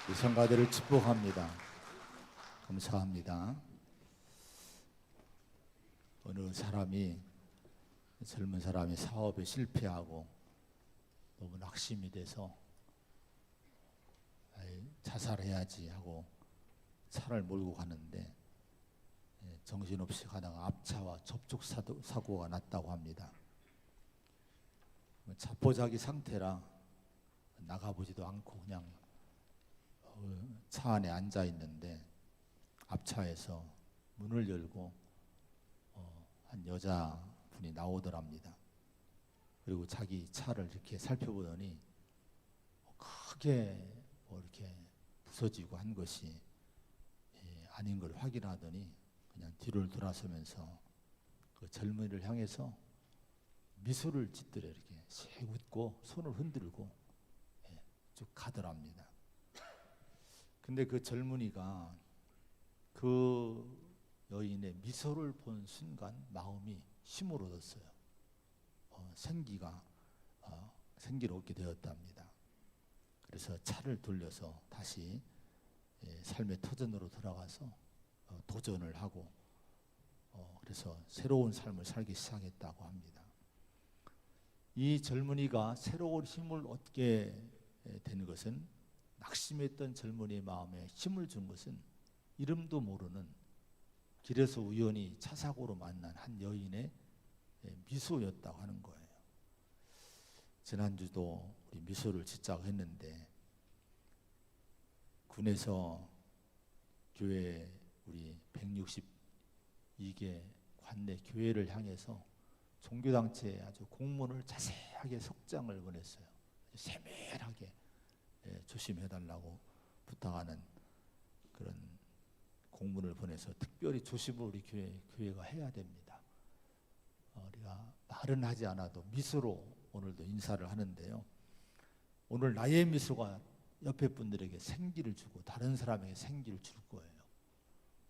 이 성가대를 축복합니다. 감사합니다. 어느 사람이 젊은 사람이 사업에 실패하고 너무 낙심이 돼서 자살해야지 하고 차를 몰고 가는데 정신없이 가다가 앞차와 접촉 사고가 났다고 합니다. 자포자기 상태라 나가보지도 않고 그냥 차 안에 앉아 있는데 앞차에서 문을 열고 한 여자분이 나오더랍니다. 그리고 자기 차를 이렇게 살펴보더니 크게 이렇게 부서지고 한 것이 아닌 걸 확인하더니 그냥 뒤를 돌아서면서 그 젊은이를 향해서 미소를 짓더래. 이렇게 씩 웃고 손을 흔들고 쭉 가더랍니다. 근데 그 젊은이가 그 여인의 미소를 본 순간 마음이 힘을 얻었어요. 생기를 얻게 되었답니다. 그래서 차를 돌려서 다시 삶의 터전으로 돌아가서 도전을 하고 그래서 새로운 삶을 살기 시작했다고 합니다. 이 젊은이가 새로운 힘을 얻게 된 것은, 낙심했던 젊은이의 마음에 힘을 준 것은 이름도 모르는 길에서 우연히 차사고로 만난 한 여인의 미소였다고 하는 거예요. 지난주도 우리 미소를 짓자고 했는데 군에서 교회 우리 162개 관내 교회를 향해서 종교단체에 아주 공문을 자세하게 석장을 보냈어요. 세밀하게 조심해달라고 부탁하는 그런 공문을 보내서 특별히 조심을 우리 교회가 해야 됩니다. 우리가 말은 하지 않아도 미소로 오늘도 인사를 하는데요. 오늘 나의 미소가 옆에 분들에게 생기를 주고 다른 사람에게 생기를 줄 거예요.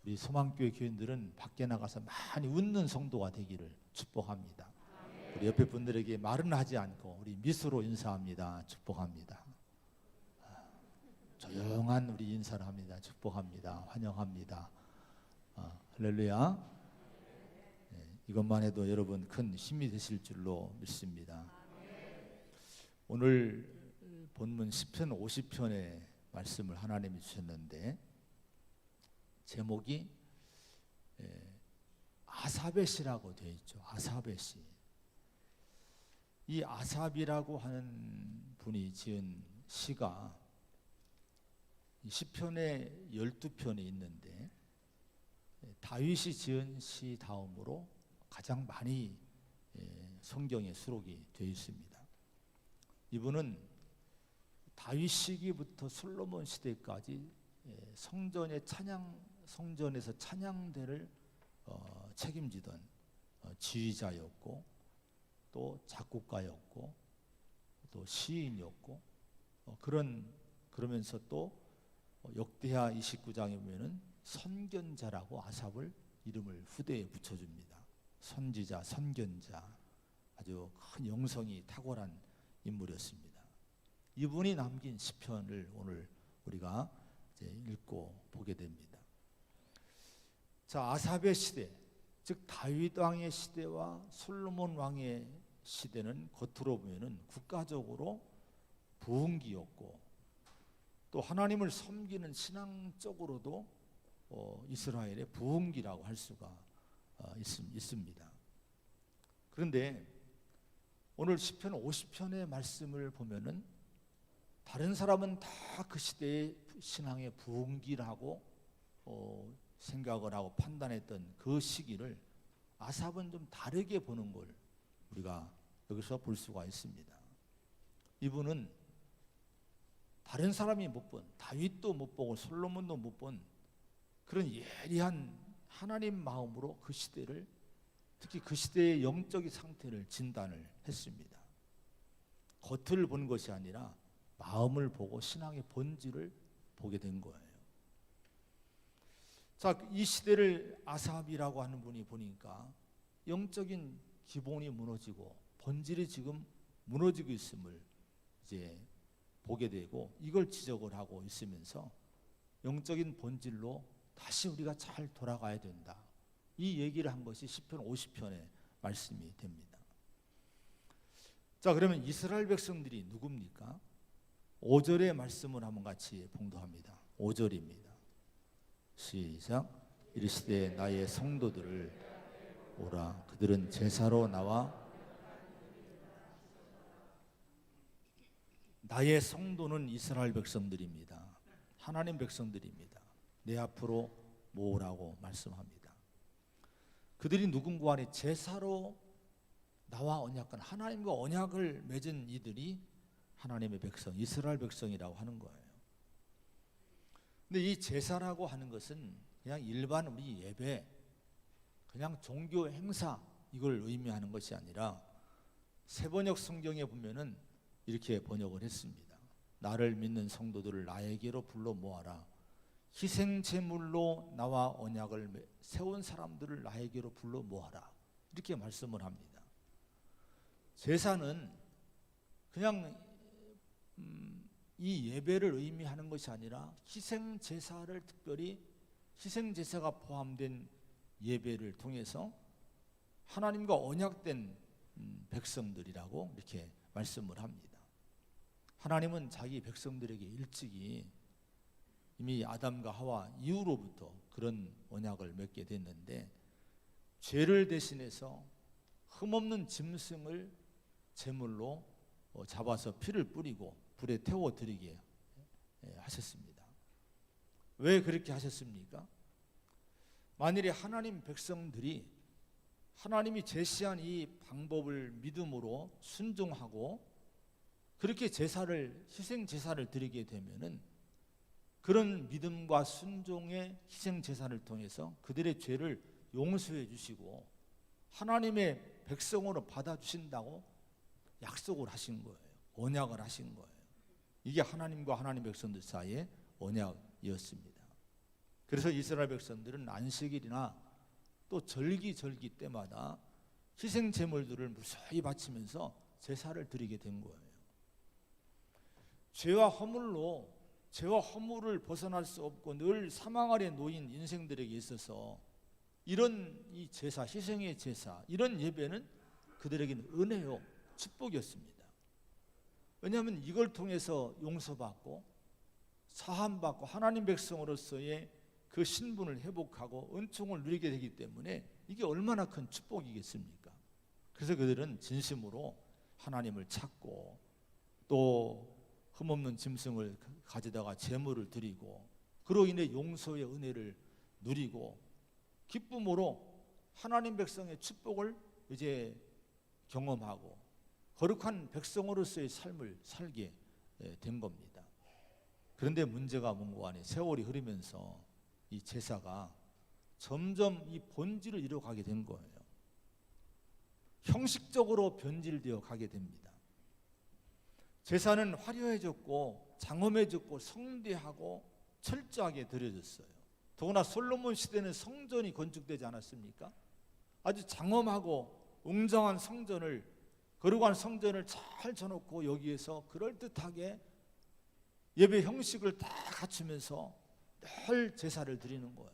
우리 소망교회 교인들은 밖에 나가서 많이 웃는 성도가 되기를 축복합니다. 우리 옆에 분들에게 말은 하지 않고 우리 미소로 인사합니다. 축복합니다. 조용한 우리 인사를 합니다. 축복합니다. 환영합니다. 할렐루야. 이것만 해도 여러분 큰 힘이 되실 줄로 믿습니다. 오늘 본문 시편 50편의 말씀을 하나님이 주셨는데 제목이 아삽의 시라고 되어 있죠. 아삽의 시. 이 아삽이라고 하는 분이 지은 시가 시편에 12편이 있는데 다윗이 지은 시 다음으로 가장 많이 성경에 수록이 되어 있습니다. 이분은 다윗 시기부터 솔로몬 시대까지 성전에서 찬양대를 책임지던 지휘자였고 또 작곡가였고 또 시인이었고 그러면서 또 역대하 29장에 보면은 선견자라고 아삽을 이름을 후대에 붙여줍니다. 선지자, 선견자, 아주 큰 영성이 탁월한 인물이었습니다. 이분이 남긴 시편을 오늘 우리가 이제 읽고 보게 됩니다. 자, 아삽의 시대, 즉 다윗 왕의 시대와 솔로몬 왕의 시대는 겉으로 보면은 국가적으로 부흥기였고 또 하나님을 섬기는 신앙적으로도 이스라엘의 부흥기라고 할 수가 있습니다. 그런데 오늘 시편 50편의 말씀을 보면은 다른 사람은 다 그 시대의 신앙의 부흥기라고 생각을 하고 판단했던 그 시기를 아삽은 좀 다르게 보는 걸 우리가 여기서 볼 수가 있습니다. 이분은 다른 사람이 못 본, 다윗도 못 보고 솔로몬도 못 본 그런 예리한 하나님 마음으로 그 시대를, 특히 그 시대의 영적인 상태를 진단을 했습니다. 겉을 본 것이 아니라 마음을 보고 신앙의 본질을 보게 된 거예요. 자, 이 시대를 아삽이라고 하는 분이 보니까 영적인 기본이 무너지고 본질이 지금 무너지고 있음을 이제 보게 되고 이걸 지적을 하고 있으면서 영적인 본질로 다시 우리가 잘 돌아가야 된다. 이 얘기를 한 것이 시편 50편의 말씀이 됩니다. 자, 그러면 이스라엘 백성들이 누굽니까? 5절의 말씀을 한번 같이 봉독합니다. 5절입니다. 시작. 이르시되 나의 성도들을 오라. 그들은 제사로 나와. 나의 성도는 이스라엘 백성들입니다. 하나님 백성들입니다. 내 앞으로 모으라고 말씀합니다. 그들이 누군가 하니 제사로 나와 언약한 하나님과 언약을 맺은 이들이 하나님의 백성, 이스라엘 백성이라고 하는 거예요. 근데 이 제사라고 하는 것은 그냥 일반 우리 예배, 그냥 종교 행사 이걸 의미하는 것이 아니라 세번역 성경에 보면은 이렇게 번역을 했습니다. 나를 믿는 성도들을 나에게로 불러 모아라. 희생 제물로 나와 언약을 세운 사람들을 나에게로 불러 모아라. 이렇게 말씀을 합니다. 제사는 그냥 이 예배를 의미하는 것이 아니라 희생 제사를 특별히 희생 제사가 포함된 예배를 통해서 하나님과 언약된 백성들이라고 이렇게 말씀을 합니다. 하나님은 자기 백성들에게 일찍이 이미 아담과 하와 이후로부터 그런 언약을 맺게 됐는데 죄를 대신해서 흠없는 짐승을 제물로 잡아서 피를 뿌리고 불에 태워 드리게 하셨습니다. 왜 그렇게 하셨습니까? 만일에 하나님 백성들이 하나님이 제시한 이 방법을 믿음으로 순종하고 그렇게 제사를 희생 제사를 드리게 되면은 그런 믿음과 순종의 희생 제사를 통해서 그들의 죄를 용서해 주시고 하나님의 백성으로 받아 주신다고 약속을 하신 거예요. 언약을 하신 거예요. 이게 하나님과 하나님 백성들 사이의 언약이었습니다. 그래서 이스라엘 백성들은 안식일이나 또 절기 때마다 희생 제물들을 무수히 바치면서 제사를 드리게 된 거예요. 죄와 허물을 벗어날 수 없고 늘 사망 아래 놓인 인생들에게 있어서 이런 이 제사, 희생의 제사, 이런 예배는 그들에게는 은혜요, 축복이었습니다. 왜냐하면 이걸 통해서 용서받고 사함받고 하나님 백성으로서의 그 신분을 회복하고 은총을 누리게 되기 때문에 이게 얼마나 큰 축복이겠습니까? 그래서 그들은 진심으로 하나님을 찾고 또 흠없는 짐승을 가져다가 제물을 드리고 그로 인해 용서의 은혜를 누리고 기쁨으로 하나님 백성의 축복을 이제 경험하고 거룩한 백성으로서의 삶을 살게 된 겁니다. 그런데 문제가 뭔가 하니 세월이 흐르면서 이 제사가 점점 이 본질을 잃어가게 된 거예요. 형식적으로 변질되어 가게 됩니다. 제사는 화려해졌고 장엄해졌고 성대하고 철저하게 드려졌어요. 더구나 솔로몬 시대는 성전이 건축되지 않았습니까? 아주 장엄하고 웅장한 성전을, 거룩한 성전을 잘 쳐놓고 여기에서 그럴듯하게 예배 형식을 다 갖추면서 늘 제사를 드리는 거예요.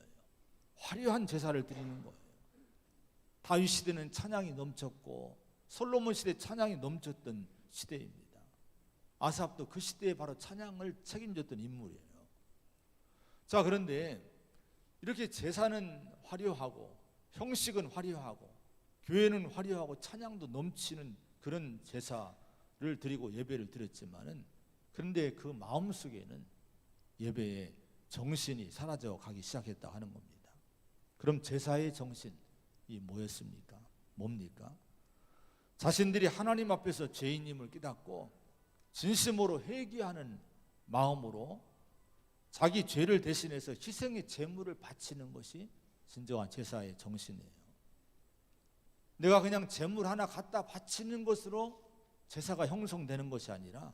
화려한 제사를 드리는 거예요. 다윗 시대는 찬양이 넘쳤고 솔로몬 시대 찬양이 넘쳤던 시대입니다. 아삽도 그 시대에 바로 찬양을 책임졌던 인물이에요. 자, 그런데 이렇게 제사는 화려하고 형식은 화려하고 교회는 화려하고 찬양도 넘치는 그런 제사를 드리고 예배를 드렸지만은 그런데 그 마음속에는 예배의 정신이 사라져 가기 시작했다 하는 겁니다. 그럼 제사의 정신이 뭐였습니까? 뭡니까? 자신들이 하나님 앞에서 죄인임을 깨닫고 진심으로 회개하는 마음으로 자기 죄를 대신해서 희생의 제물을 바치는 것이 진정한 제사의 정신이에요. 내가 그냥 제물 하나 갖다 바치는 것으로 제사가 형성되는 것이 아니라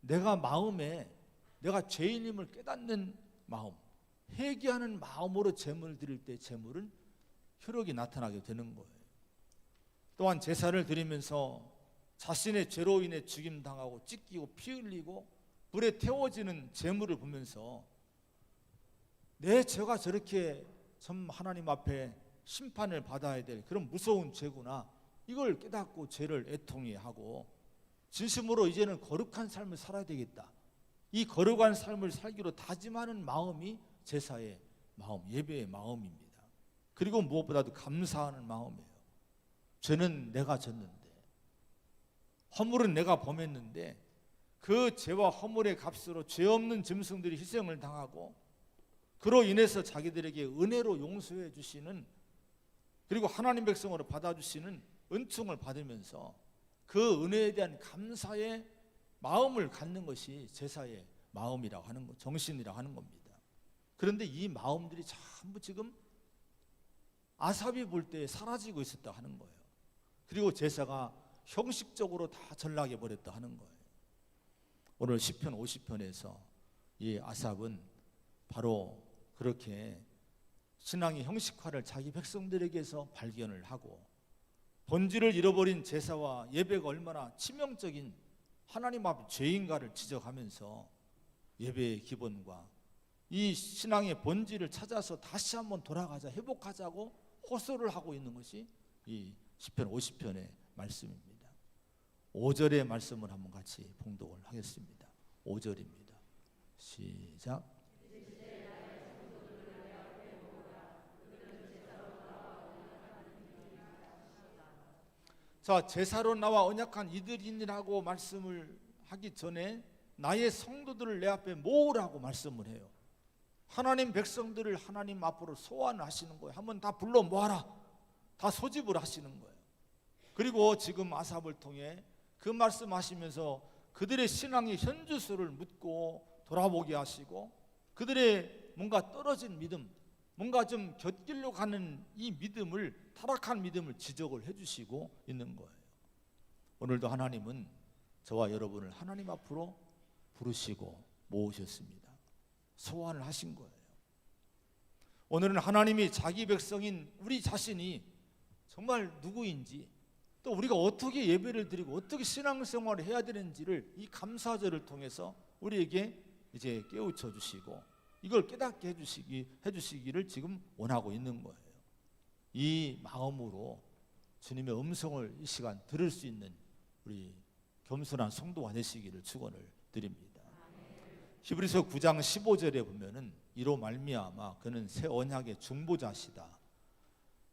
내가 마음에 내가 죄인임을 깨닫는 마음, 회개하는 마음으로 제물을 드릴 때 제물은 효력이 나타나게 되는 거예요. 또한 제사를 드리면서 자신의 죄로 인해 죽임당하고 찢기고 피 흘리고 불에 태워지는 재물을 보면서 내 죄가 저렇게 참 하나님 앞에 심판을 받아야 될 그런 무서운 죄구나, 이걸 깨닫고 죄를 애통해 하고 진심으로 이제는 거룩한 삶을 살아야 되겠다, 이 거룩한 삶을 살기로 다짐하는 마음이 제사의 마음, 예배의 마음입니다. 그리고 무엇보다도 감사하는 마음이에요. 죄는 내가 졌는데, 허물은 내가 범했는데 그 죄와 허물의 값으로 죄 없는 짐승들이 희생을 당하고 그로 인해서 자기들에게 은혜로 용서해 주시는, 그리고 하나님 백성으로 받아주시는 은총을 받으면서 그 은혜에 대한 감사의 마음을 갖는 것이 제사의 마음이라고 하는 것, 정신이라고 하는 겁니다. 그런데 이 마음들이 전부 지금 아삽이 볼 때 사라지고 있었다 하는 거예요. 그리고 제사가 형식적으로 다 전락해 버렸다 하는 거예요. 오늘 시편 50편에서 이 아삽은 바로 그렇게 신앙의 형식화를 자기 백성들에게서 발견을 하고, 본질을 잃어버린 제사와 예배가 얼마나 치명적인 하나님 앞 죄인가를 지적하면서 예배의 기본과 이 신앙의 본질을 찾아서 다시 한번 돌아가자, 회복하자고 호소를 하고 있는 것이 이 시편 50편의 말씀입니다. 5절의 말씀을 한번 같이 봉독을 하겠습니다. 5절입니다. 시작. 자, 제사로 나와 언약한 이들이니라고 말씀을 하기 전에 나의 성도들을 내 앞에 모으라고 말씀을 해요. 하나님 백성들을 하나님 앞으로 소환하시는 거예요. 한번 다 불러 모아라, 다 소집을 하시는 거예요. 그리고 지금 아삽을 통해 그 말씀하시면서 그들의 신앙의 현주소를 묻고 돌아보게 하시고, 그들의 뭔가 떨어진 믿음, 뭔가 좀 곁길로 가는 이 믿음을, 타락한 믿음을 지적을 해주시고 있는 거예요. 오늘도 하나님은 저와 여러분을 하나님 앞으로 부르시고 모으셨습니다. 소환을 하신 거예요. 오늘은 하나님이 자기 백성인 우리 자신이 정말 누구인지, 또 우리가 어떻게 예배를 드리고 어떻게 신앙생활을 해야 되는지를 이 감사절을 통해서 우리에게 이제 깨우쳐 주시고 이걸 깨닫게 해주시기를 지금 원하고 있는 거예요. 이 마음으로 주님의 음성을 이 시간 들을 수 있는 우리 겸손한 성도가 되시기를 축원을 드립니다. 히브리서 9장 15절에 보면은 이로 말미암아 그는 새 언약의 중보자시다.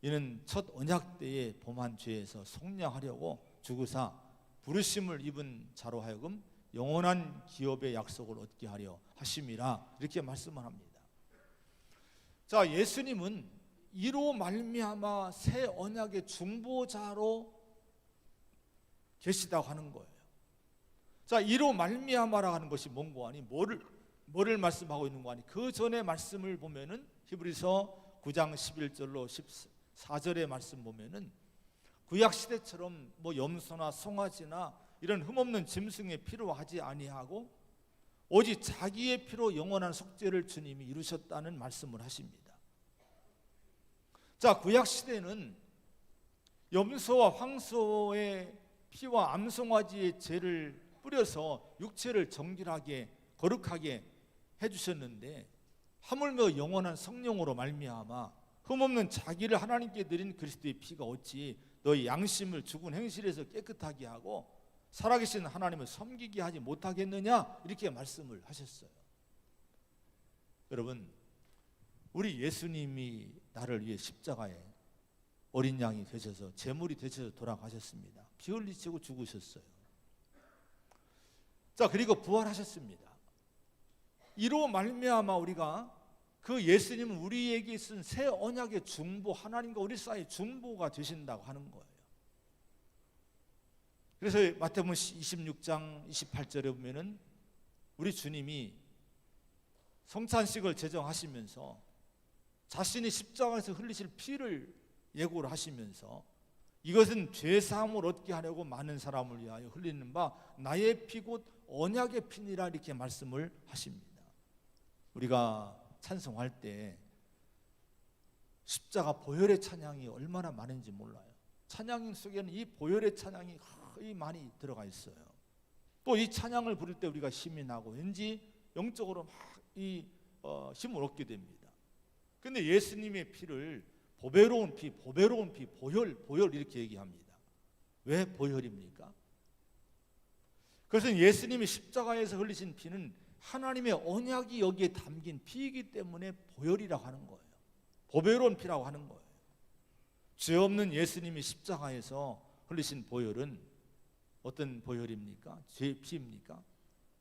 이는 첫 언약 때에 범한 죄에서 속량하려고 죽으사 부르심을 입은 자로 하여금 영원한 기업의 약속을 얻게 하려 하심이라, 이렇게 말씀을 합니다. 자, 예수님은 이로 말미암아 새 언약의 중보자로 계시다고 하는 거예요. 자, 이로 말미암아라 하는 것이 뭔고 하니 뭐를 말씀하고 있는 거 아니? 그 전에 말씀을 보면은 히브리서 9장 11절로 14절의 말씀 보면은 구약 시대처럼 뭐 염소나 송아지나 이런 흠없는 짐승의 피로 하지 아니하고 오직 자기의 피로 영원한 속죄를 주님이 이루셨다는 말씀을 하십니다. 자, 구약 시대는 염소와 황소의 피와 암송아지의 죄를 뿌려서 육체를 정결하게 거룩하게 해주셨는데, 하물며 영원한 성령으로 말미암아 흠없는 자기를 하나님께 드린 그리스도의 피가 어찌 너희 양심을 죽은 행실에서 깨끗하게 하고 살아계신 하나님을 섬기게 하지 못하겠느냐, 이렇게 말씀을 하셨어요. 여러분, 우리 예수님이 나를 위해 십자가에 어린 양이 되셔서 제물이 되셔서 돌아가셨습니다. 피 흘리시고 죽으셨어요. 자, 그리고 부활하셨습니다. 이로 말미암아 우리가 그 예수님은 우리에게 쓴 새 언약의 중보, 하나님과 우리 사이의 중보가 되신다고 하는 거예요. 그래서 마태복음 26장 28절에 보면은 우리 주님이 성찬식을 제정하시면서 자신이 십자가에서 흘리실 피를 예고를 하시면서 이것은 죄사함을 얻게 하려고 많은 사람을 위하여 흘리는 바 나의 피 곧 언약의 피니라, 이렇게 말씀을 하십니다. 우리가 찬송할 때 십자가 보혈의 찬양이 얼마나 많은지 몰라요. 찬양 속에는 이 보혈의 찬양이 거의 많이 들어가 있어요. 또 이 찬양을 부를 때 우리가 힘이 나고 왠지 영적으로 막 이 힘을 얻게 됩니다. 근데 예수님의 피를 보배로운 피, 보배로운 피, 보혈 이렇게 얘기합니다. 왜 보혈입니까? 그래서 예수님이 십자가에서 흘리신 피는 하나님의 언약이 여기에 담긴 피이기 때문에 보혈이라고 하는 거예요. 보배로운 피라고 하는 거예요. 죄 없는 예수님이 십자가에서 흘리신 보혈은 어떤 보혈입니까? 죄의 피입니까?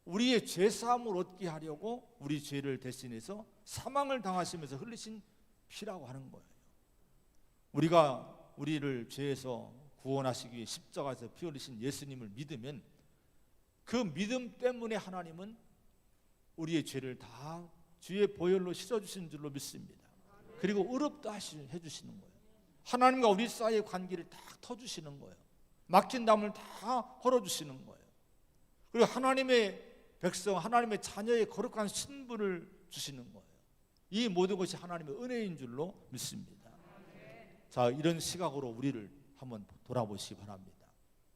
우리의 죄 사함을 얻게 하려고 우리 죄를 대신해서 사망을 당하시면서 흘리신 피라고 하는 거예요. 우리가 우리를 죄에서 구원하시기 위해 십자가에서 피 흘리신 예수님을 믿으면 그 믿음 때문에 하나님은 우리의 죄를 다 주의 보혈로 씻어주신 줄로 믿습니다. 그리고 의롭다 해주시는 거예요. 하나님과 우리 사이의 관계를 다 터주시는 거예요. 막힌 담을 다 헐어주시는 거예요. 그리고 하나님의 백성, 하나님의 자녀의 거룩한 신분을 주시는 거예요. 이 모든 것이 하나님의 은혜인 줄로 믿습니다. 자, 이런 시각으로 우리를 한번 돌아보시기 바랍니다.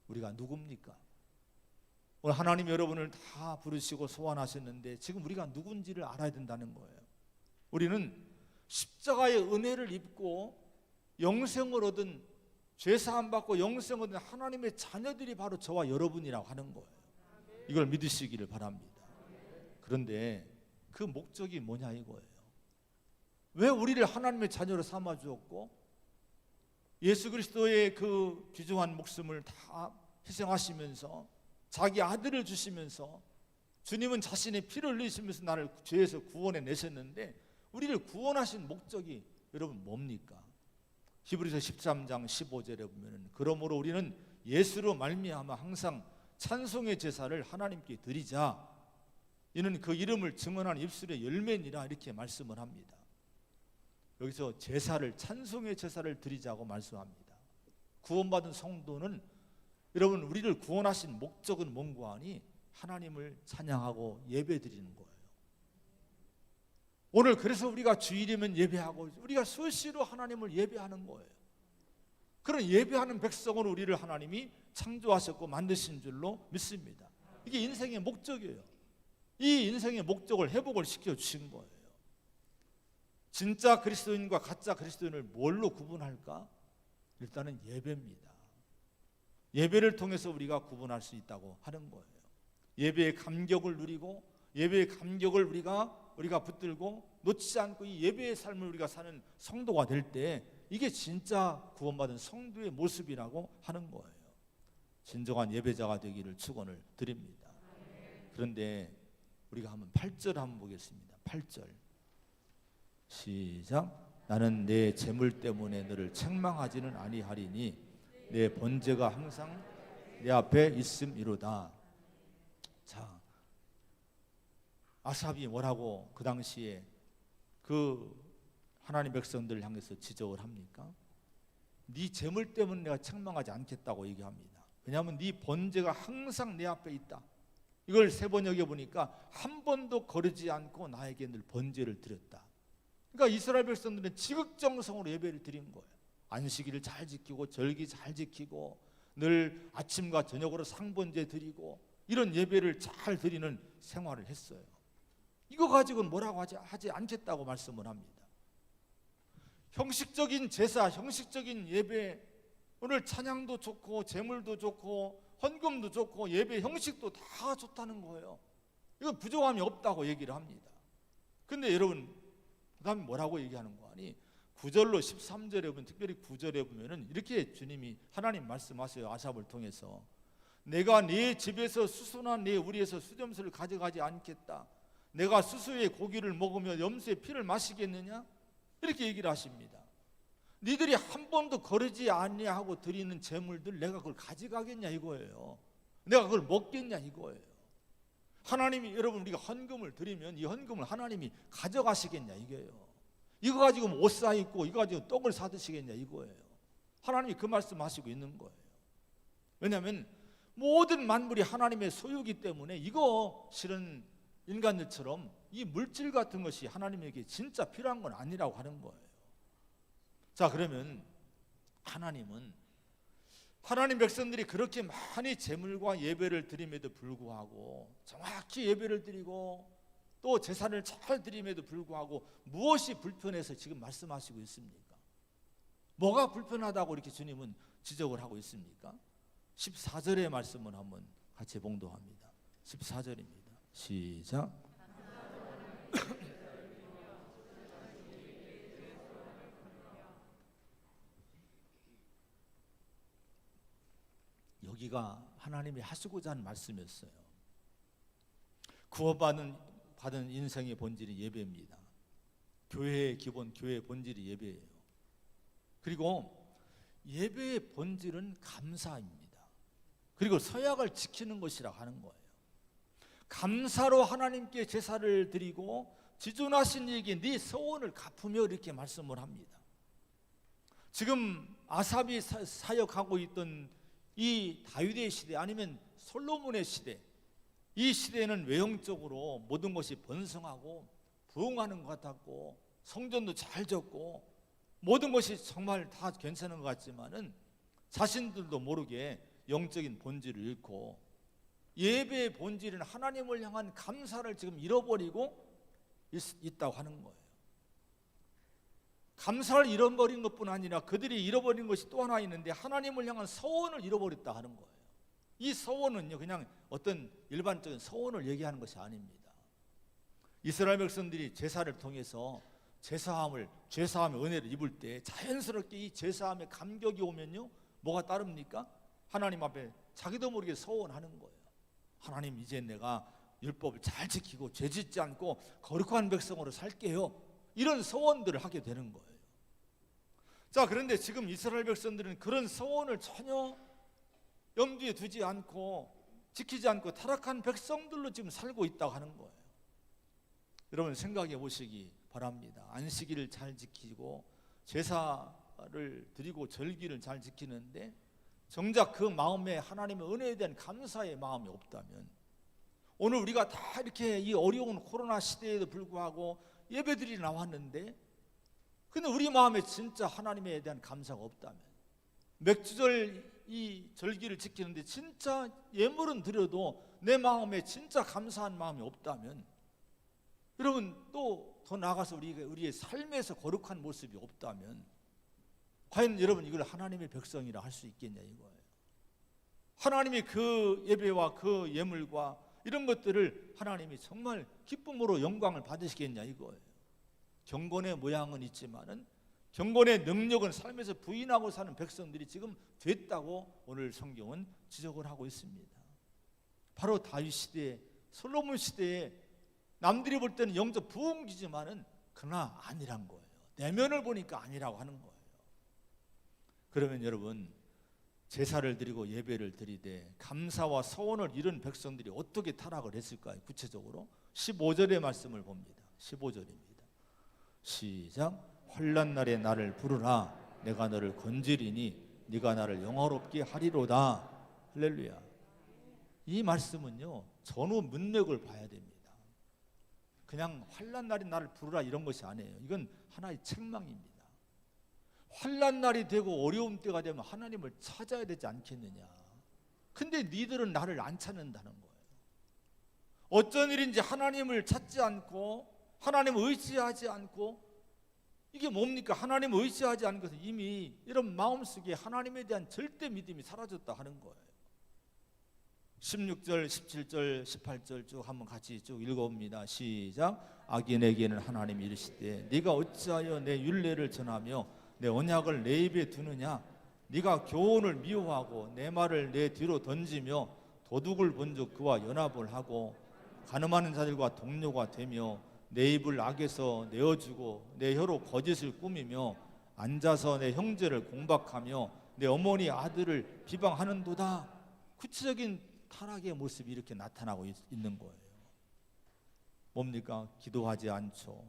우리가 누굽니까? 오늘 하나님 여러분을 다 부르시고 소환하셨는데 지금 우리가 누군지를 알아야 된다는 거예요. 우리는 십자가의 은혜를 입고 영생을 얻은, 죄사함 받고 영생을 얻은 하나님의 자녀들이 바로 저와 여러분이라고 하는 거예요. 이걸 믿으시기를 바랍니다. 그런데 그 목적이 뭐냐 이거예요. 왜 우리를 하나님의 자녀로 삼아 주었고 예수 그리스도의 그 귀중한 목숨을 다 희생하시면서 자기 아들을 주시면서 주님은 자신의 피를 흘리시면서 나를 죄에서 구원해 내셨는데 우리를 구원하신 목적이 여러분 뭡니까? 히브리서 13장 15절에 보면 그러므로 우리는 예수로 말미암아 항상 찬송의 제사를 하나님께 드리자. 이는 그 이름을 증언하는 입술의 열매니라 이렇게 말씀을 합니다. 여기서 제사를, 찬송의 제사를 드리자고 말씀합니다. 구원받은 성도는 여러분 우리를 구원하신 목적은 뭔가 하니 하나님을 찬양하고 예배드리는 거예요. 오늘 그래서 우리가 주일이면 예배하고 우리가 수시로 하나님을 예배하는 거예요. 그런 예배하는 백성으로 우리를 하나님이 창조하셨고 만드신 줄로 믿습니다. 이게 인생의 목적이에요. 이 인생의 목적을 회복을 시켜주신 거예요. 진짜 그리스도인과 가짜 그리스도인을 뭘로 구분할까? 일단은 예배입니다. 예배를 통해서 우리가 구분할 수 있다고 하는 거예요. 예배의 감격을 누리고 예배의 감격을 우리가 붙들고 놓치지 않고 이 예배의 삶을 우리가 사는 성도가 될 때 이게 진짜 구원받은 성도의 모습이라고 하는 거예요. 진정한 예배자가 되기를 축원을 드립니다. 그런데 우리가 한번 8절 한번 보겠습니다. 8절 시작. 나는 내 재물 때문에 너를 책망하지는 아니하리니 내 번제가 항상 내 앞에 있음이로다. 자, 아삽이 뭐라고 그 당시에 그 하나님 백성들을 향해서 지적을 합니까? 네 재물 때문에 내가 책망하지 않겠다고 얘기합니다. 왜냐하면 네 번제가 항상 내 앞에 있다. 이걸 세 번 여겨보니까 한 번도 거르지 않고 나에게 늘 번제를 드렸다. 그러니까 이스라엘 백성들은 지극정성으로 예배를 드린 거예요. 안식일을 잘 지키고 절기 잘 지키고 늘 아침과 저녁으로 상번제 드리고 이런 예배를 잘 드리는 생활을 했어요. 이거 가지고는 뭐라고 하지 않겠다고 말씀을 합니다. 형식적인 제사, 형식적인 예배, 오늘 찬양도 좋고 제물도 좋고 헌금도 좋고 예배 형식도 다 좋다는 거예요. 이거 부족함이 없다고 얘기를 합니다. 근데 여러분 그 다음에 뭐라고 얘기하는 거 아니? 9절로 13절에 보면 특별히 9절에 보면은 이렇게 주님이 하나님 말씀하세요. 아삽을 통해서 내가 네 집에서 수소나 네 우리에서 수점수를 가져가지 않겠다. 내가 수수의 고기를 먹으며 염소의 피를 마시겠느냐? 이렇게 얘기를 하십니다. 니들이 한 번도 거르지 아니하고 드리는 재물들 내가 그걸 가져가겠냐 이거예요. 내가 그걸 먹겠냐 이거예요. 하나님이 여러분 우리가 헌금을 드리면 이 헌금을 하나님이 가져가시겠냐 이거예요. 이거 가지고 옷 사 입고 이거 가지고 떡을 사 드시겠냐 이거예요. 하나님이 그 말씀하시고 있는 거예요. 왜냐하면 모든 만물이 하나님의 소유이기 때문에 이거 실은 인간들처럼 이 물질 같은 것이 하나님에게 진짜 필요한 건 아니라고 하는 거예요. 자, 그러면 하나님은 하나님 백성들이 그렇게 많이 제물과 예배를 드림에도 불구하고, 정확히 예배를 드리고 또 제사를 잘 드림에도 불구하고 무엇이 불편해서 지금 말씀하시고 있습니까? 뭐가 불편하다고 이렇게 주님은 지적을 하고 있습니까? 14절의 말씀을 한번 같이 봉독합니다. 14절입니다. 시작. 여기가 하나님이 하시고자 하는 말씀이었어요. 구원받은 인생의 본질이 예배입니다. 교회의 기본, 교회의 본질이 예배예요. 그리고 예배의 본질은 감사입니다. 그리고 서약을 지키는 것이라고 하는 거예요. 감사로 하나님께 제사를 드리고 지존하신 이에게 네 서원을 갚으며 이렇게 말씀을 합니다. 지금 아삽이 사역하고 있던 이 다윗의 시대, 아니면 솔로몬의 시대, 이 시대는 외형적으로 모든 것이 번성하고 부흥하는 것 같았고 성전도 잘 졌고 모든 것이 정말 다 괜찮은 것 같지만은 자신들도 모르게 영적인 본질을 잃고 예배의 본질은 하나님을 향한 감사를 지금 잃어버리고 있다고 하는 거예요. 감사를 잃어버린 것뿐 아니라 그들이 잃어버린 것이 또 하나 있는데 하나님을 향한 서원을 잃어버렸다 하는 거예요. 이 서원은요, 그냥 어떤 일반적인 서원을 얘기하는 것이 아닙니다. 이스라엘 백성들이 제사를 통해서 죄사함의 은혜를 입을 때 자연스럽게 이 죄사함의 감격이 오면요, 뭐가 따릅니까? 하나님 앞에 자기도 모르게 서원하는 거예요. 하나님, 이제 내가 율법을 잘 지키고 죄짓지 않고 거룩한 백성으로 살게요. 이런 서원들을 하게 되는 거예요. 자, 그런데 지금 이스라엘 백성들은 그런 서원을 전혀 염두에 두지 않고 지키지 않고 타락한 백성들로 지금 살고 있다고 하는 거예요. 여러분 생각해 보시기 바랍니다. 안식일을 잘 지키고 제사를 드리고 절기를 잘 지키는데 정작 그 마음에 하나님의 은혜에 대한 감사의 마음이 없다면, 오늘 우리가 다 이렇게 이 어려운 코로나 시대에도 불구하고 예배들이 나왔는데 근데 우리 마음에 진짜 하나님에 대한 감사가 없다면, 맥주절 이 절기를 지키는데 진짜 예물은 드려도 내 마음에 진짜 감사한 마음이 없다면, 여러분 또 더 나아가서 우리의 삶에서 거룩한 모습이 없다면 과연 여러분 이걸 하나님의 백성이라 할 수 있겠냐 이거예요. 하나님이 그 예배와 그 예물과 이런 것들을 하나님이 정말 기쁨으로 영광을 받으시겠냐 이거예요. 경건의 모양은 있지만은 경건의 능력은 삶에서 부인하고 사는 백성들이 지금 됐다고 오늘 성경은 지적을 하고 있습니다. 바로 다윗 시대, 솔로몬 시대에 남들이 볼 때는 영적 부흥기지만은 그러나 아니란 거예요. 내면을 보니까 아니라고 하는 거예요. 그러면 여러분, 제사를 드리고 예배를 드리되 감사와 서원을 잃은 백성들이 어떻게 타락을 했을까요? 구체적으로 15절의 말씀을 봅니다. 15절입니다. 시작. 환난 날에 나를 부르라. 내가 너를 건지리니 네가 나를 영화롭게 하리로다. 할렐루야. 이 말씀은요, 전후 문맥을 봐야 됩니다. 그냥 환난 날에 나를 부르라 이런 것이 아니에요. 이건 하나의 책망입니다. 환난 날이 되고 어려움 때가 되면 하나님을 찾아야 되지 않겠느냐. 근데 니들은 나를 안 찾는다는 거예요. 어쩐 일인지 하나님을 찾지 않고 하나님을 의지하지 않고, 이게 뭡니까? 하나님을 의지하지 않은 것은 이미 이런 마음속에 하나님에 대한 절대 믿음이 사라졌다 하는 거예요. 16절, 17절, 18절 쭉 한번 같이 쭉 읽어봅니다. 시작. 악인에게는 하나님이 이르시되 네가 어찌하여 내 율례를 전하며 내 언약을 내 입에 두느냐. 네가 교훈을 미워하고 내 말을 내 뒤로 던지며 도둑을 본즉 그와 연합을 하고 간음하는 자들과 동료가 되며 내 입을 악에서 내어주고 내 혀로 거짓을 꾸미며 앉아서 내 형제를 공박하며 내 어머니 아들을 비방하는도다. 구체적인 타락의 모습이 이렇게 나타나고 있는 거예요. 뭡니까? 기도하지 않죠.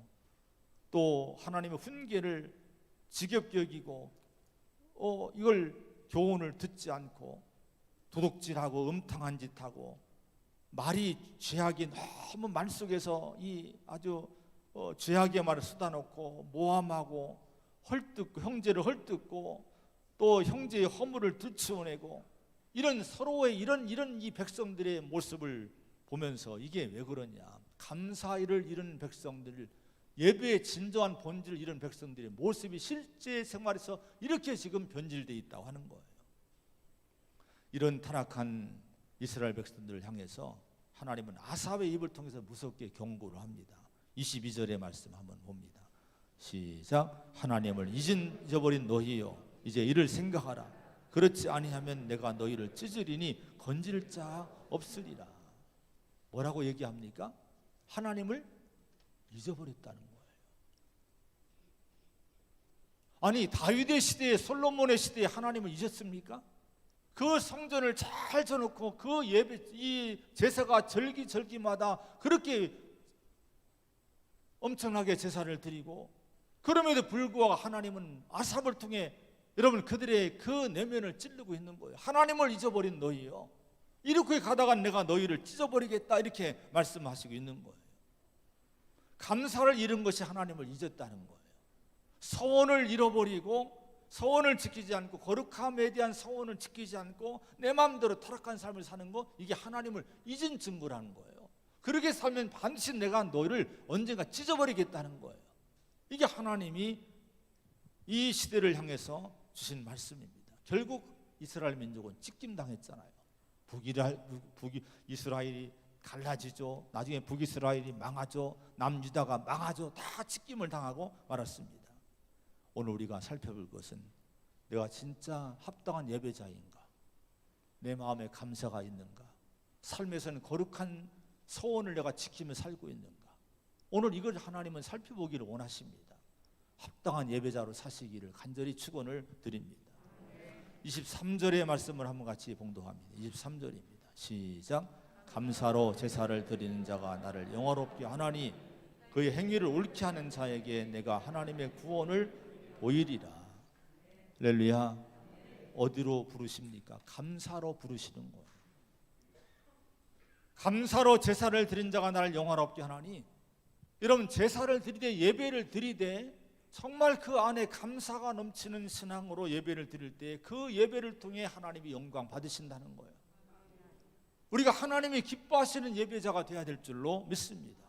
또 하나님의 훈계를 지겹게 여기고 이걸 교훈을 듣지 않고 도둑질하고 음탕한 짓하고 말이 죄악이 너무 말 속에서 이 아주 죄악의 말을 쏟아놓고 모함하고 헐뜯고 형제를 헐뜯고 또 형제의 허물을 들추어내고 이런 서로의 이런 이 백성들의 모습을 보면서 이게 왜 그러냐, 감사를 잃은 백성들, 예배의 진정한 본질을 잃은 백성들의 모습이 실제 생활에서 이렇게 지금 변질되어 있다고 하는 거예요. 이런 타락한 이스라엘 백성들을 향해서 하나님은 아삽의 입을 통해서 무섭게 경고를 합니다. 22절의 말씀 한번 봅니다. 시작. 하나님을 잊어버린 너희여, 이제 이를 생각하라. 그렇지 아니하면 내가 너희를 찢으리니 건질 자 없으리라. 뭐라고 얘기합니까? 하나님을 잊어버렸다는 거예요. 아니, 다윗의 시대에, 솔로몬의 시대에 하나님을 잊었습니까? 그 성전을 잘 져놓고 그 예배, 이 제사가 절기마다 그렇게 엄청나게 제사를 드리고, 그럼에도 불구하고 하나님은 아삽을 통해 여러분 그들의 그 내면을 찌르고 있는 거예요. 하나님을 잊어버린 너희요, 이렇게 가다가 내가 너희를 찢어버리겠다, 이렇게 말씀하시고 있는 거예요. 감사를 잃은 것이 하나님을 잊었다는 거예요. 서원을 잃어버리고 서원을 지키지 않고, 거룩함에 대한 서원을 지키지 않고 내 마음대로 타락한 삶을 사는 거, 이게 하나님을 잊은 증거라는 거예요. 그렇게 살면 반드시 내가 너희를 언젠가 찢어버리겠다는 거예요. 이게 하나님이 이 시대를 향해서 주신 말씀입니다. 결국 이스라엘 민족은 찢김당했잖아요. 북이스라엘이 갈라지죠. 나중에 북이스라엘이 망하죠. 남유다가 망하죠. 다 찢김을 당하고 말았습니다. 오늘 우리가 살펴볼 것은, 내가 진짜 합당한 예배자인가? 내 마음에 감사가 있는가? 삶에서는 거룩한 서원을 내가 지키며 살고 있는가? 오늘 이걸 하나님은 살펴보기를 원하십니다. 합당한 예배자로 사시기를 간절히 축원을 드립니다. 23절의 말씀을 한번 같이 봉독합니다. 23절입니다. 시작. 감사로 제사를 드리는 자가 나를 영화롭게 하나니 그의 행위를 옳게 하는 자에게 내가 하나님의 구원을 보이리라. 할렐루야. 어디로 부르십니까? 감사로 부르시는 거예요. 감사로 제사를 드린 자가 나를 영화롭게 하나니, 여러분 제사를 드리되 예배를 드리되 정말 그 안에 감사가 넘치는 신앙으로 예배를 드릴 때 그 예배를 통해 하나님이 영광 받으신다는 거예요. 우리가 하나님이 기뻐하시는 예배자가 되어야 될 줄로 믿습니다.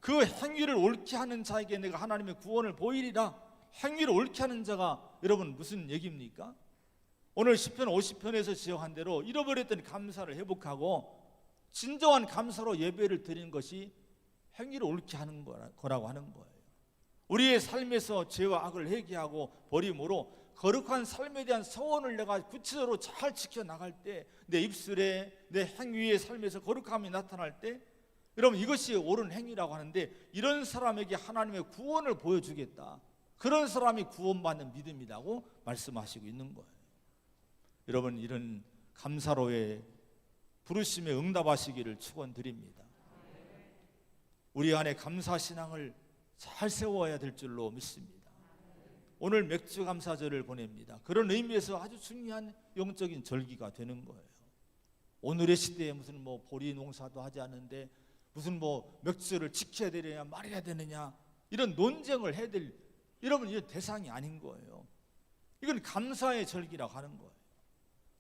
그 행위를 옳게 하는 자에게 내가 하나님의 구원을 보이리라. 행위를 옳게 하는 자가 여러분 무슨 얘기입니까? 오늘 시편 50편에서 지적한 대로 잃어버렸던 감사를 회복하고 진정한 감사로 예배를 드리는 것이 행위를 옳게 하는 거라고 하는 거예요. 우리의 삶에서 죄와 악을 회개하고 버림으로 거룩한 삶에 대한 서원을 내가 구체적으로 잘 지켜나갈 때, 내 입술에 내 행위의 삶에서 거룩함이 나타날 때, 여러분 이것이 옳은 행위라고 하는데, 이런 사람에게 하나님의 구원을 보여주겠다, 그런 사람이 구원받는 믿음이라고 말씀하시고 있는 거예요. 여러분 이런 감사로의 부르심에 응답하시기를 축원드립니다. 우리 안에 감사신앙을 잘 세워야 될 줄로 믿습니다. 오늘 맥주감사절을 보냅니다. 그런 의미에서 아주 중요한 영적인 절기가 되는 거예요. 오늘의 시대에 무슨 보리 농사도 하지 않는데 무슨 맥주를 지켜야 되느냐 말해야 되느냐, 이런 논쟁을 해야 될, 여러분 이런 대상이 아닌 거예요. 이건 감사의 절기라고 하는 거예요.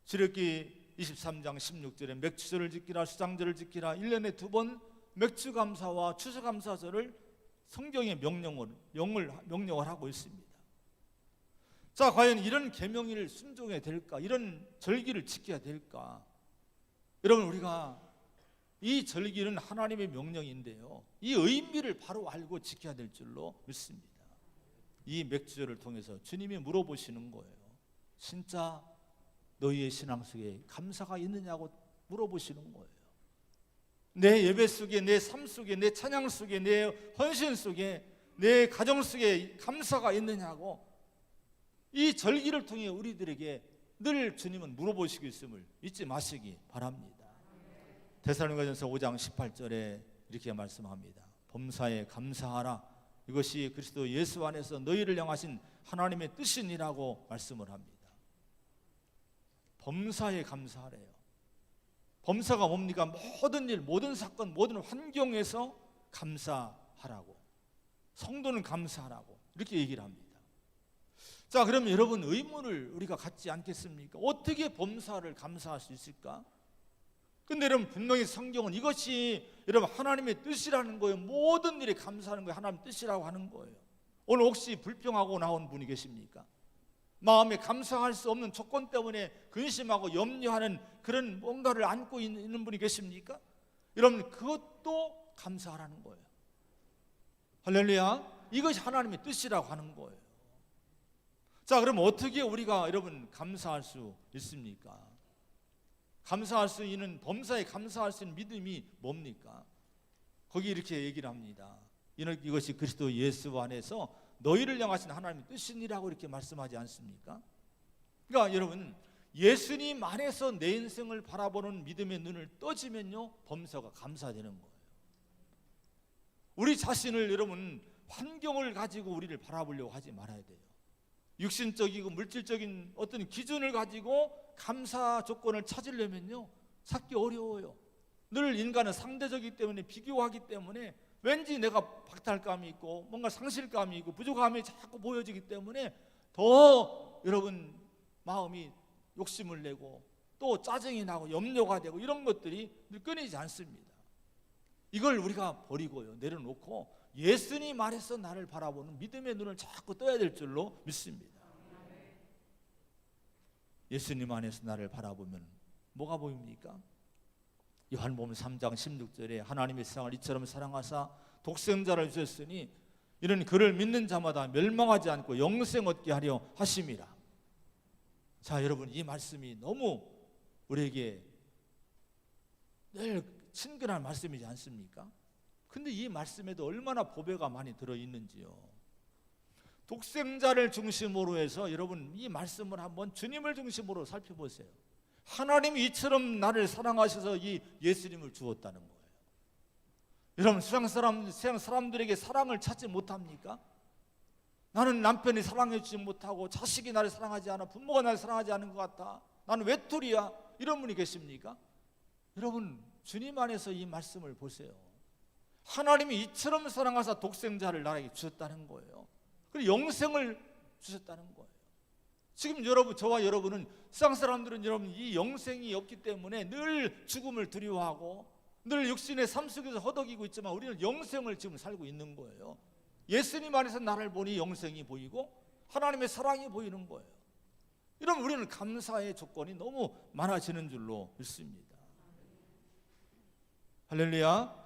출애굽기 23장 16절에 맥주절을 지키라, 수장절을 지키라, 1년에 2번 맥주감사와 추수감사절을 성경의 명령을 하고 있습니다. 자, 과연 이런 계명을 순종해야 될까? 이런 절기를 지켜야 될까? 여러분 우리가 이 절기는 하나님의 명령인데요, 이 의미를 바로 알고 지켜야 될 줄로 믿습니다. 이 맥주절을 통해서 주님이 물어보시는 거예요. 진짜 너희의 신앙 속에 감사가 있느냐고 물어보시는 거예요. 내 예배 속에, 내 삶 속에, 내 찬양 속에, 내 헌신 속에, 내 가정 속에 감사가 있느냐고, 이 절기를 통해 우리들에게 늘 주님은 물어보시고 있음을 잊지 마시기 바랍니다. 데살로니가전서 5장 18절에 이렇게 말씀합니다. 범사에 감사하라. 이것이 그리스도 예수 안에서 너희를 향하신 하나님의 뜻이니라고 말씀을 합니다. 범사에 감사하래요. 범사가 뭡니까? 모든 일, 모든 사건, 모든 환경에서 감사하라고, 성도는 감사하라고 이렇게 얘기를 합니다. 자, 그럼 여러분 의문을 우리가 갖지 않겠습니까? 어떻게 범사를 감사할 수 있을까? 근데 여러분 분명히 성경은 이것이 여러분 하나님의 뜻이라는 거예요. 모든 일에 감사하는 거예요. 하나님 뜻이라고 하는 거예요. 오늘 혹시 불평하고 나온 분이 계십니까? 마음에 감사할 수 없는 조건 때문에 근심하고 염려하는 그런 뭔가를 안고 있는 분이 계십니까? 여러분 그것도 감사하라는 거예요. 할렐루야. 이것이 하나님의 뜻이라고 하는 거예요. 자, 그럼 어떻게 우리가 여러분 감사할 수 있습니까? 감사할 수 있는, 범사에 감사할 수 있는 믿음이 뭡니까? 거기 이렇게 얘기를 합니다. 이것이 그리스도 예수 안에서 너희를 향하신 하나님의 뜻이니라고 이렇게 말씀하지 않습니까? 그러니까 여러분 예수님 안에서 내 인생을 바라보는 믿음의 눈을 떠지면요 범사가 감사되는 거예요. 우리 자신을 여러분 환경을 가지고 우리를 바라보려고 하지 말아야 돼요. 육신적이고 물질적인 어떤 기준을 가지고 감사 조건을 찾으려면요 찾기 어려워요. 늘 인간은 상대적이기 때문에, 비교하기 때문에 왠지 내가 박탈감이 있고 뭔가 상실감이 있고 부족함이 자꾸 보여지기 때문에 더 여러분 마음이 욕심을 내고 또 짜증이 나고 염려가 되고 이런 것들이 늘 끊이지 않습니다. 이걸 우리가 버리고요 내려놓고 예수님 안에서 나를 바라보는 믿음의 눈을 자꾸 떠야 될 줄로 믿습니다. 예수님 안에서 나를 바라보면 뭐가 보입니까? 요한복음 3장 16절에 하나님의 세상을 이처럼 사랑하사 독생자를 주셨으니 이는 그를 믿는 자마다 멸망하지 않고 영생 얻게 하려 하심이라. 자, 여러분 이 말씀이 너무 우리에게 늘 친근한 말씀이지 않습니까? 근데 이 말씀에도 얼마나 보배가 많이 들어있는지요. 독생자를 중심으로 해서 여러분 이 말씀을 한번 주님을 중심으로 살펴보세요. 하나님이 이처럼 나를 사랑하셔서 이 예수님을 주었다는 거예요. 여러분 세상 사람들에게 사랑을 찾지 못합니까? 나는 남편이 사랑해 주지 못하고 자식이 나를 사랑하지 않아, 부모가 나를 사랑하지 않은 것 같아, 나는 외톨이야, 이런 분이 계십니까? 여러분 주님 안에서 이 말씀을 보세요. 하나님이 이처럼 사랑하사 독생자를 나에게 주셨다는 거예요. 그리고 영생을 주셨다는 거예요. 지금 여러분, 저와 여러분은 세상 사람들은 여러분 이 영생이 없기 때문에 늘 죽음을 두려워하고 늘 육신의 삶 속에서 허덕이고 있지만 우리는 영생을 지금 살고 있는 거예요. 예수님 안에서 나를 보니 영생이 보이고 하나님의 사랑이 보이는 거예요. 이러면 우리는 감사의 조건이 너무 많아지는 줄로 믿습니다. 할렐루야.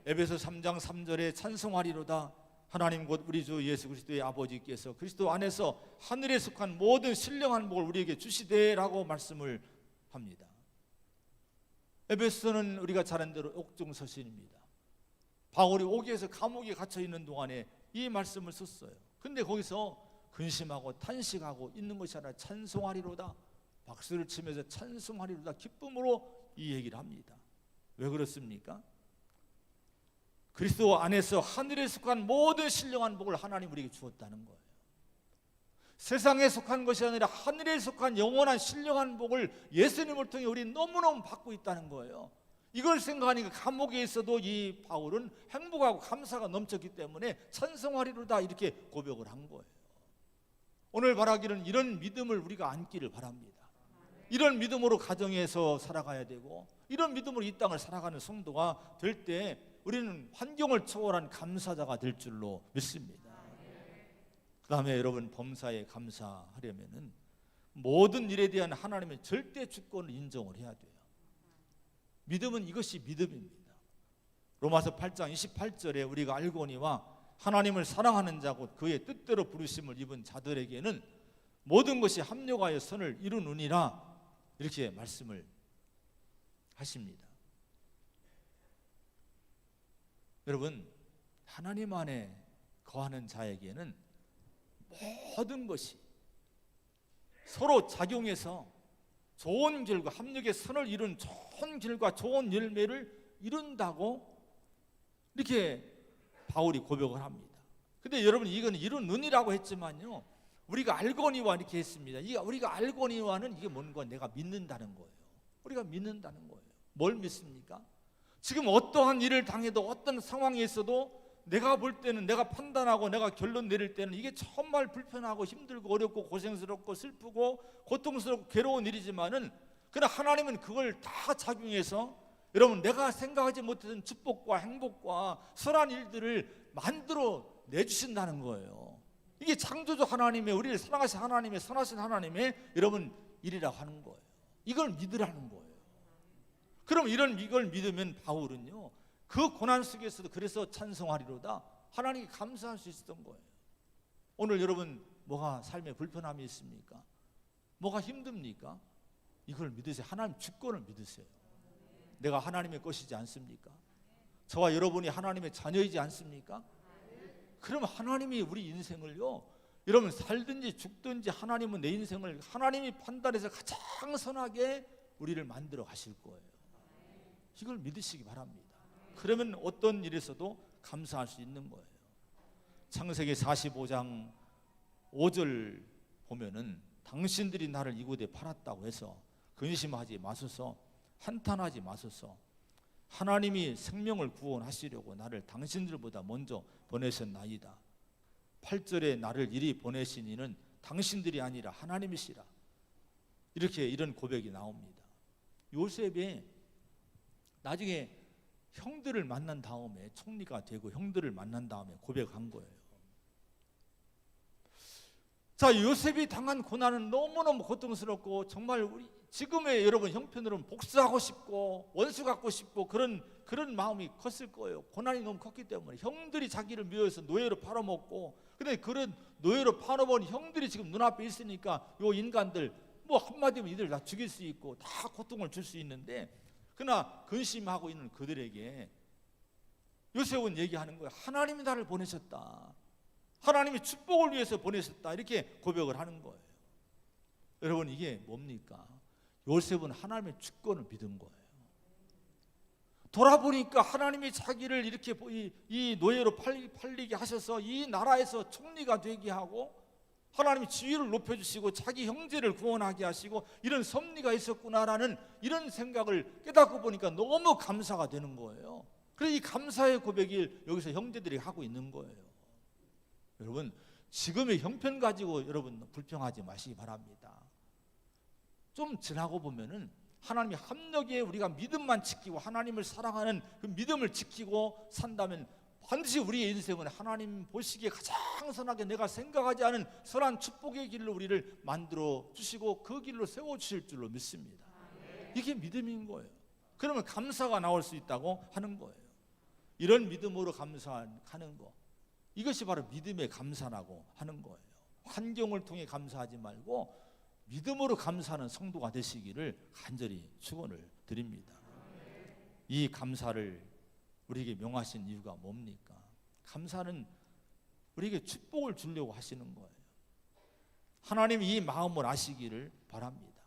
에베소 3장 3절에 찬송하리로다 하나님 곧 우리 주 예수 그리스도의 아버지께서 그리스도 안에서 하늘에 속한 모든 신령한 복을 우리에게 주시되라고 말씀을 합니다. 에베소는 우리가 잘 아는 대로 옥중서신입니다. 바울이 옥에서 감옥에 갇혀 있는 동안에 이 말씀을 썼어요. 근데 거기서 근심하고 탄식하고 있는 것이 아니라 찬송하리로다, 박수를 치면서 찬송하리로다, 기쁨으로 이 얘기를 합니다. 왜 그렇습니까? 그리스도 안에서 하늘에 속한 모든 신령한 복을 하나님 우리에게 주었다는 거예요. 세상에 속한 것이 아니라 하늘에 속한 영원한 신령한 복을 예수님을 통해 우리 너무너무 받고 있다는 거예요. 이걸 생각하니까 감옥에 있어도 이 바울은 행복하고 감사가 넘쳤기 때문에 찬송하리로다 이렇게 고백을 한 거예요. 오늘 바라기는 이런 믿음을 우리가 안기를 바랍니다. 이런 믿음으로 가정에서 살아가야 되고 이런 믿음으로 이 땅을 살아가는 성도가 될 때 우리는 환경을 초월한 감사자가 될 줄로 믿습니다. 그 다음에 여러분 범사에 감사하려면은 모든 일에 대한 하나님의 절대 주권을 인정을 해야 돼요. 믿음은 이것이 믿음입니다. 로마서 8장 28절에 우리가 알거니와 하나님을 사랑하는 자 곧 그의 뜻대로 부르심을 입은 자들에게는 모든 것이 합력하여 선을 이루느니라 이렇게 말씀을 하십니다. 여러분 하나님 안에 거하는 자에게는 모든 것이 서로 작용해서 좋은 결과, 합력의 선을 이룬 좋은 결과, 좋은 열매를 이룬다고 이렇게 바울이 고백을 합니다. 근데 여러분 이건 이루느니라고 했지만요 우리가 알거니와 이렇게 했습니다. 우리가 알거니와는 이게 뭔가 내가 믿는다는 거예요. 우리가 믿는다는 거예요. 뭘 믿습니까? 지금 어떠한 일을 당해도 어떤 상황에 있어도 내가 볼 때는, 내가 판단하고 내가 결론 내릴 때는 이게 정말 불편하고 힘들고 어렵고 고생스럽고 슬프고 고통스럽고 괴로운 일이지만은, 그러나 하나님은 그걸 다 작용해서 여러분 내가 생각하지 못했던 축복과 행복과 선한 일들을 만들어 내주신다는 거예요. 이게 창조주 하나님의, 우리를 사랑하신 하나님의, 선하신 하나님의 여러분 일이라고 하는 거예요. 이걸 믿으라는 거예요. 그럼 이걸 믿으면 바울은요, 그 고난 속에서도 그래서 찬송하리로다, 하나님께 감사할 수 있었던 거예요. 오늘 여러분 뭐가 삶에 불편함이 있습니까? 뭐가 힘듭니까? 이걸 믿으세요. 하나님 주권을 믿으세요. 내가 하나님의 것이지 않습니까? 저와 여러분이 하나님의 자녀이지 않습니까? 그러면 하나님이 우리 인생을요, 여러분 살든지 죽든지 하나님은 내 인생을 하나님이 판단해서 가장 선하게 우리를 만들어 가실 거예요. 이걸 믿으시기 바랍니다. 그러면 어떤 일에서도 감사할 수 있는 거예요. 창세기 45장 5절 보면은 당신들이 나를 이곳에 팔았다고 해서 근심하지 마소서, 한탄하지 마소서. 하나님이 생명을 구원하시려고 나를 당신들보다 먼저 보내셨나이다. 8절에 나를 이리 보내신 이는 당신들이 아니라 하나님이시라. 이런 고백이 나옵니다. 요셉이 나중에 형들을 만난 다음에, 총리가 되고 형들을 만난 다음에 고백한 거예요. 자, 요셉이 당한 고난은 너무너무 고통스럽고 정말 우리 지금의 여러분 형편으로는 복수하고 싶고 원수 갖고 싶고 그런 마음이 컸을 거예요. 고난이 너무 컸기 때문에. 형들이 자기를 미워해서 노예로 팔아먹고, 근데 그런 노예로 팔아먹은 형들이 지금 눈앞에 있으니까 요 인간들 뭐 한마디면 이들 다 죽일 수 있고 다 고통을 줄 수 있는데, 그러나 근심하고 있는 그들에게 요셉은 얘기하는 거예요. 하나님이 나를 보내셨다. 하나님이 축복을 위해서 보내셨다. 이렇게 고백을 하는 거예요. 여러분 이게 뭡니까? 요셉은 하나님의 주권을 믿은 거예요. 돌아보니까 하나님이 자기를 이렇게 이 노예로 팔리게 하셔서 이 나라에서 총리가 되게 하고, 하나님이 지위를 높여주시고 자기 형제를 구원하게 하시고, 이런 섭리가 있었구나라는 이런 생각을 깨닫고 보니까 너무 감사가 되는 거예요. 그래서 이 감사의 고백을 여기서 형제들이 하고 있는 거예요. 여러분 지금의 형편 가지고 여러분 불평하지 마시기 바랍니다. 좀 지나고 보면은 하나님의 합력에 우리가 믿음만 지키고 하나님을 사랑하는 그 믿음을 지키고 산다면 반드시 우리의 인생은 하나님 보시기에 가장 선하게 내가 생각하지 않은 선한 축복의 길로 우리를 만들어 주시고 그 길로 세워 주실 줄로 믿습니다. 이게 믿음인 거예요. 그러면 감사가 나올 수 있다고 하는 거예요. 이런 믿음으로 감사하는 거, 이것이 바로 믿음의 감사라고 하는 거예요. 환경을 통해 감사하지 말고 믿음으로 감사하는 성도가 되시기를 간절히 축원을 드립니다. 이 감사를 우리에게 명하신 이유가 뭡니까? 감사는 우리에게 축복을 주려고 하시는 거예요. 하나님이 이 마음을 아시기를 바랍니다.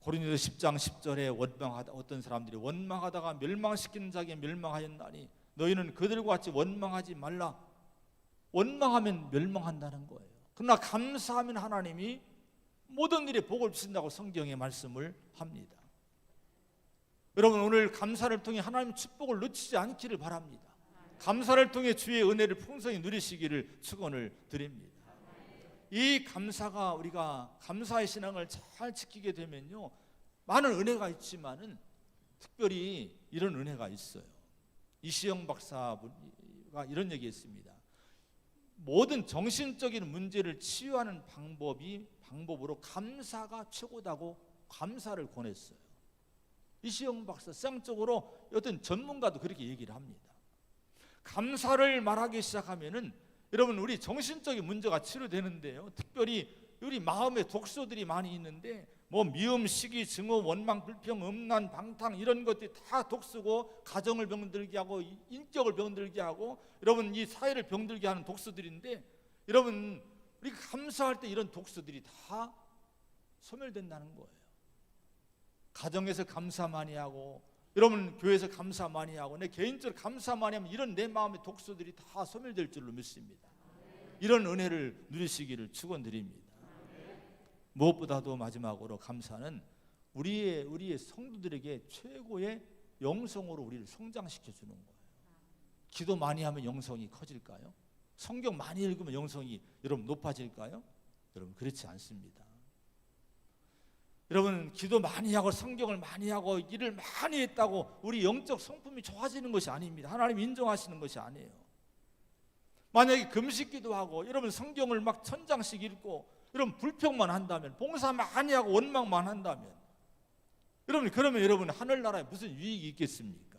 고린도서 10장 10절에 어떤 사람들이 원망하다가 멸망시키는 자에게 멸망하였나니 너희는 그들과 같이 원망하지 말라. 원망하면 멸망한다는 거예요. 그러나 감사하면 하나님이 모든 일에 복을 주신다고 성경에 말씀을 합니다. 여러분 오늘 감사를 통해 하나님 축복을 놓치지 않기를 바랍니다. 감사를 통해 주의 은혜를 풍성히 누리시기를 축원을 드립니다. 이 감사가, 우리가 감사의 신앙을 잘 지키게 되면요, 많은 은혜가 있지만은 특별히 이런 은혜가 있어요. 이시영 박사가 이런 얘기했습니다. 모든 정신적인 문제를 치유하는 방법으로 감사가 최고다고 감사를 권했어요. 이시영 박사 쌍적으로 어떤 전문가도 그렇게 얘기를 합니다. 감사를 말하기 시작하면은 여러분 우리 정신적인 문제가 치료되는데요, 특별히 우리 마음에 독소들이 많이 있는데 뭐 미움, 시기, 증오, 원망, 불평, 음란, 방탕 이런 것들이 다 독소고 가정을 병들게 하고 인격을 병들게 하고 여러분 이 사회를 병들게 하는 독소들인데, 여러분 우리가 감사할 때 이런 독소들이 다 소멸된다는 거예요. 가정에서 감사 많이 하고 여러분 교회에서 감사 많이 하고 내 개인적으로 감사 많이 하면 이런 내 마음의 독소들이 다 소멸될 줄로 믿습니다. 이런 은혜를 누리시기를 축원드립니다. 무엇보다도 마지막으로 감사는 우리의 성도들에게 최고의 영성으로 우리를 성장시켜 주는 거예요. 기도 많이 하면 영성이 커질까요? 성경 많이 읽으면 영성이 여러분 높아질까요? 여러분 그렇지 않습니다. 여러분 기도 많이 하고 성경을 많이 하고 일을 많이 했다고 우리 영적 성품이 좋아지는 것이 아닙니다. 하나님 인정하시는 것이 아니에요. 만약에 금식 기도하고 여러분 성경을 막 1000장씩 읽고 여러분 불평만 한다면, 봉사 많이 하고 원망만 한다면, 여러분 그러면 여러분 하늘나라에 무슨 유익이 있겠습니까?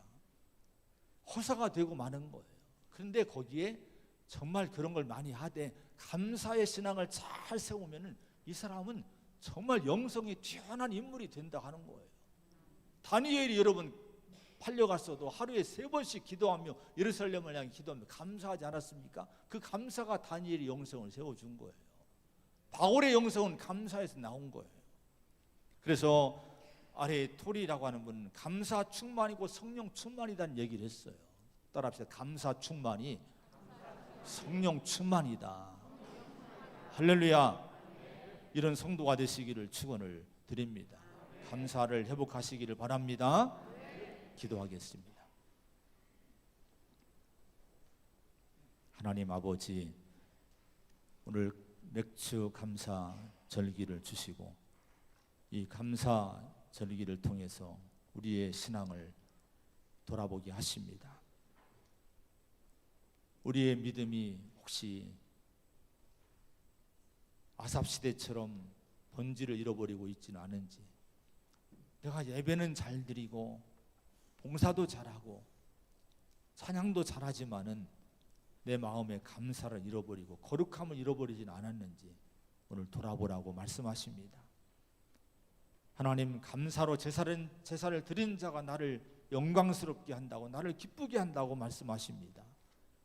허사가 되고 마는 거예요. 그런데 거기에 정말 그런 걸 많이 하되 감사의 신앙을 잘 세우면 이 사람은 정말 영성이 뛰어난 인물이 된다 하는 거예요. 다니엘이 여러분 팔려갔어도 하루에 3번씩 기도하며 예루살렘을 향해 기도하며 감사하지 않았습니까? 그 감사가 다니엘의 영성을 세워준 거예요. 바울의 영성은 감사에서 나온 거예요. 그래서 아래 토리라고 하는 분은 감사 충만이고 성령 충만이라는 얘기를 했어요. 따라합시다. 감사 충만이 성령 충만이다. 할렐루야. 이런 성도가 되시기를 축원을 드립니다. 감사를 회복하시기를 바랍니다. 기도하겠습니다. 하나님 아버지, 오늘 맥주 감사 절기를 주시고 이 감사 절기를 통해서 우리의 신앙을 돌아보게 하십니다. 우리의 믿음이 혹시 아삽시대처럼 본질을 잃어버리고 있지는 않은지, 내가 예배는 잘 드리고 봉사도 잘하고 찬양도 잘하지만은 내 마음에 감사를 잃어버리고 거룩함을 잃어버리지는 않았는지 오늘 돌아보라고 말씀하십니다. 하나님, 감사로 제사를 드린 자가 나를 영광스럽게 한다고, 나를 기쁘게 한다고 말씀하십니다.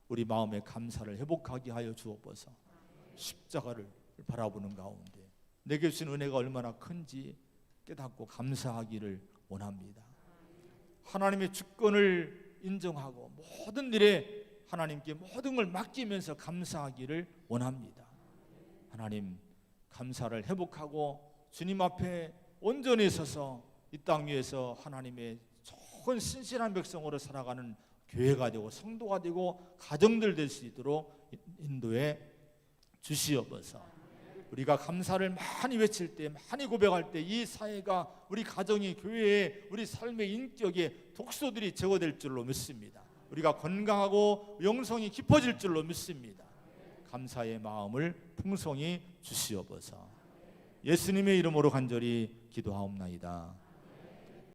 우리 마음에 감사를 회복하게 하여 주옵소서. 십자가를 바라보는 가운데 내게 주신 은혜가 얼마나 큰지 깨닫고 감사하기를 원합니다. 하나님의 주권을 인정하고 모든 일에 하나님께 모든 걸 맡기면서 감사하기를 원합니다. 하나님, 감사를 회복하고 주님 앞에 온전히 서서 이 땅 위에서 하나님의 좋은 신실한 백성으로 살아가는 교회가 되고 성도가 되고 가정들 될 수 있도록 인도해 주시옵소서. 우리가 감사를 많이 외칠 때, 많이 고백할 때 이 사회가, 우리 가정이, 교회에, 우리 삶의 인격에 독소들이 제거될 줄로 믿습니다. 우리가 건강하고 영성이 깊어질 줄로 믿습니다. 감사의 마음을 풍성히 주시옵소서. 예수님의 이름으로 간절히 기도하옵나이다.